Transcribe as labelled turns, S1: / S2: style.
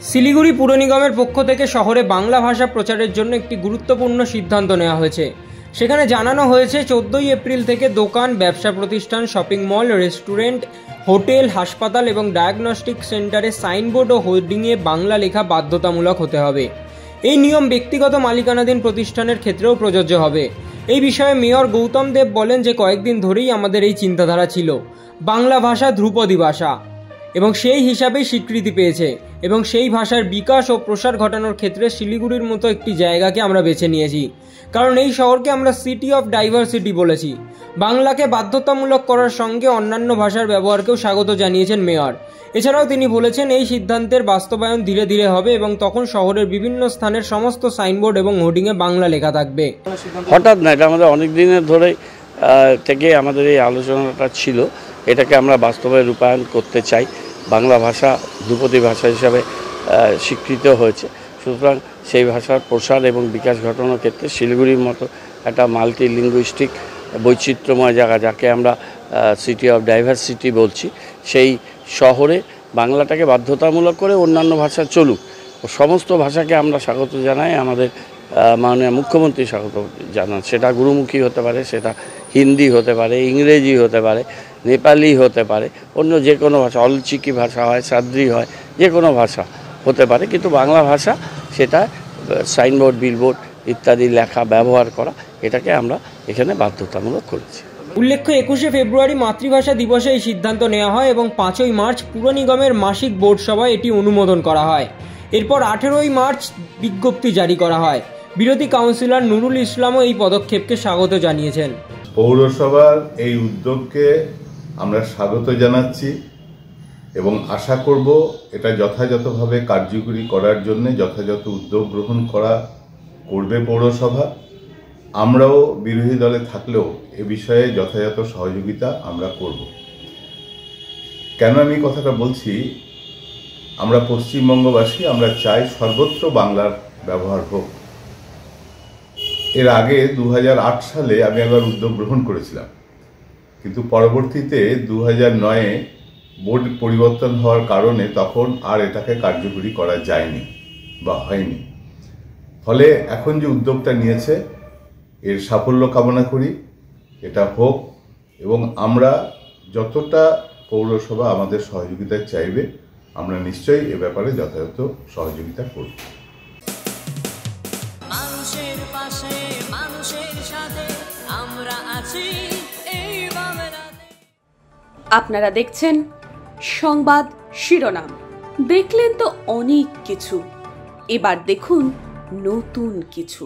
S1: শিলিগুড়ি পুর নিগমের পক্ষ থেকে শহরে বাংলা ভাষা প্রচারের জন্য একটি গুরুত্বপূর্ণ সিদ্ধান্ত নেওয়া হয়েছে। সেখানে জানানো হয়েছে 14 এপ্রিল থেকে দোকান, ব্যবসা প্রতিষ্ঠান, শপিং মল, রেস্টুরেন্ট, হোটেল, হাসপাতাল এবং ডায়াগনস্টিক সেন্টারে সাইনবোর্ড ও হোর্ডিংয়ে বাংলা লেখা বাধ্যতামূলক হতে হবে। এই নিয়ম ব্যক্তিগত মালিকানাধীন প্রতিষ্ঠানের ক্ষেত্রেও প্রযোজ্য হবে। এই বিষয়ে মেয়র গৌতম দেব বলেন যে কয়েকদিন ধরেই আমাদের এই চিন্তাধারা ছিল। বাংলা ভাষা ধ্রুপদী ভাষা এবং সেই হিসাবেই স্বীকৃতি পেয়েছে এবং সেই ভাষার বিকাশ ও প্রসার ঘটানোর ক্ষেত্রে শিলিগুড়ির মতো একটি জায়গাকে আমরা বেছে নিয়েছি, কারণ এই শহরকে আমরা সিটি অফ ডাইভার্সিটি বলেছি। বাংলাকে বাধ্যতামূলক করার সঙ্গে অন্যান্য ভাষার ব্যবহারকেও স্বাগত জানিয়েছেন মেয়র। এছাড়াও তিনি বলেছেন এই সিদ্ধান্তের বাস্তবায়ন ধীরে ধীরে হবে এবং তখন শহরের বিভিন্ন স্থানের সমস্ত সাইনবোর্ড এবং হোর্ডিংয়ে বাংলা লেখা থাকবে।
S2: হঠাৎ না, এটা আমাদের অনেক দিনের ধরে থেকে আমাদের এই আলোচনাটা ছিল। এটাকে আমরা বাস্তবে রূপায়ণ করতে চাই। বাংলা ভাষা ধ্রুপদী ভাষা হিসাবে স্বীকৃত হয়েছে, সুতরাং সেই ভাষার প্রসার এবং বিকাশ ঘটানোর ক্ষেত্রে শিলিগুড়ির মতো একটা মাল্টিলিঙ্গুইস্টিক বৈচিত্র্যময় জায়গা, যাকে আমরা সিটি অফ ডাইভার্সিটি বলছি, সেই শহরে বাংলাটাকে বাধ্যতামূলক করে অন্যান্য ভাষা চলুক। সমস্ত ভাষাকে আমরা স্বাগত জানাই। আমাদের মাননীয় মুখ্যমন্ত্রী স্বাগত জানান। সেটা গুরুমুখী হতে পারে, সেটা হিন্দি হতে পারে, ইংরেজি হতে পারে, নেপালি হতে পারে, অন্য যে কোনো ভাষা, অলচিকি ভাষা হয়, সাদ্রি হয়, যে কোনো ভাষা হতে পারে, কিন্তু বাংলা ভাষা সেটা সাইনবোর্ড, বিলবোর্ড ইত্যাদি লেখা ব্যবহার করা, এটাকে আমরা এখানে বাধ্যতামূলক করেছি।
S1: উল্লেখ্য, 21শে ফেব্রুয়ারি মাতৃভাষা দিবসে এই সিদ্ধান্ত নেওয়া হয় এবং 5ই মার্চ পুর নিগমের মাসিক বোর্ড সভায় এটি অনুমোদন করা হয়। এরপর 18ই মার্চ বিজ্ঞপ্তি জারি করা হয়। বিরোধী কাউন্সিলর নুরুল ইসলামও এই পদক্ষেপকে স্বাগত জানিয়েছেন।
S3: পৌরসভার এই উদ্যোগকে আমরা স্বাগত জানাচ্ছি এবং আশা করব এটা যথাযথভাবে কার্যকরী করার জন্য যথাযথ উদ্যোগ গ্রহণ করবে পৌরসভা। আমরাও বিরোধী দলে থাকলেও এ বিষয়ে যথাযথ সহযোগিতা আমরা করব। কেন আমি কথাটা বলছি, আমরা পশ্চিমবঙ্গবাসী, আমরা চাই সর্বত্র বাংলার ব্যবহার হোক। এর আগে 2008 সালে আমি একবার উদ্যোগ গ্রহণ করেছিলাম, কিন্তু পরবর্তীতে 2009-এ বোর্ড পরিবর্তন হওয়ার কারণে তখন আর এটাকে কার্যকরী করা যায়নি বা হয়নি। ফলে এখন যে উদ্যোগটা নিয়েছে এর সাফল্য কামনা করি, এটা হোক এবং আমরা যতটা পৌরসভা আমাদের সহযোগিতা চাইবে আমরা নিশ্চয়ই এ ব্যাপারে যথাযথ সহযোগিতা করব।
S4: মানুষের পাশে, মানুষের সাথে আমরা আছি এই বাংলাতে।
S5: আপনারা দেখছেন সংবাদ শিরোনাম। দেখলেন তো অনেক কিছু, এবার দেখুন নতুন কিছু।